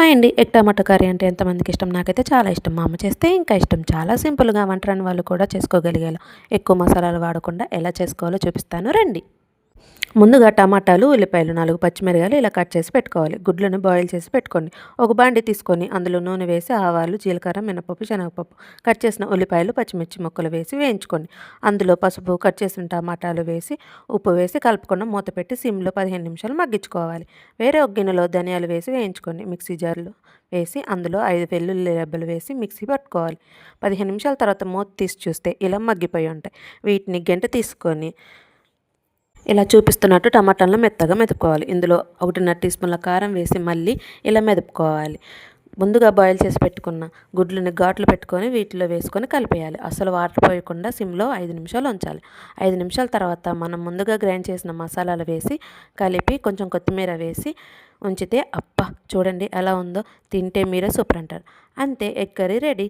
Hi అండి. Egg tomato curry అంటే ఎంతమందికి ఇష్టం? నాకైతే చాలా ఇష్టం. మా అమ్మ చేస్తే ఇంకా ఇష్టం. చాలా సింపుల్‌గా వంట రాని వాళ్ళు కూడా చేసుకోగలిగేలా ఎక్కువ మసాలాలు వాడకుండా ఎలా చేసుకోవాలో చూపిస్తాను రండి. ముందుగా టమాటాలు, ఉల్లిపాయలు, 4 పచ్చిమిరపకాయలు ఇలా కట్ చేసి పెట్టుకోవాలి. గుడ్లను బాయిల్ చేసి పెట్టుకోండి. ఒక బాండి తీసుకొని అందులో నూనె వేసి ఆవాలు, జీలకర్ర, మినపప్పు, శనగపప్పు, కట్ చేసిన ఉల్లిపాయలు, పచ్చిమిర్చి ముక్కలు వేసి వేయించుకోండి. అందులో పసుపు, కట్ చేసిన టమాటాలు వేసి ఉప్పు వేసి కలుపుకుండా మూత పెట్టి సిమ్‌లో 15 నిమిషాలు మగ్గించుకోవాలి. వేరే ఒక గిన్నెలో ధనియాలు వేసి వేయించుకోండి. మిక్సీ జార్‌లో వేసి అందులో 5 వెల్లుల్లి రెబ్బలు వేసి మిక్సీ పట్టుకోవాలి. 15 నిమిషాల తర్వాత మూత తీసి చూస్తే ఇలా మగ్గిపోయి ఉంటాయి. వీటిని గెంట తీసుకొని ఇలా చూపిస్తున్నట్టు టమాటాలను మెత్తగా మెదుపుకోవాలి. ఇందులో 1.5 టీ స్పూన్ల కారం వేసి మళ్ళీ ఇలా మెదుపుకోవాలి. ముందుగా బాయిల్ చేసి పెట్టుకున్న గుడ్లని ఘాట్లు పెట్టుకొని వీటిలో వేసుకొని కలిపేయాలి. అసలు వాటర్ పోయకుండా సిమ్లో 5 నిమిషాలు ఉంచాలి. 5 నిమిషాల తర్వాత మనం ముందుగా గ్రైండ్ చేసిన మసాలాలు వేసి కలిపి కొంచెం కొత్తిమీర వేసి ఉంచితే చూడండి ఎలా ఉందో, తింటే మీరే సూపర్ అంటారు. అంతే, ఎగ్ కర్రీ రెడీ.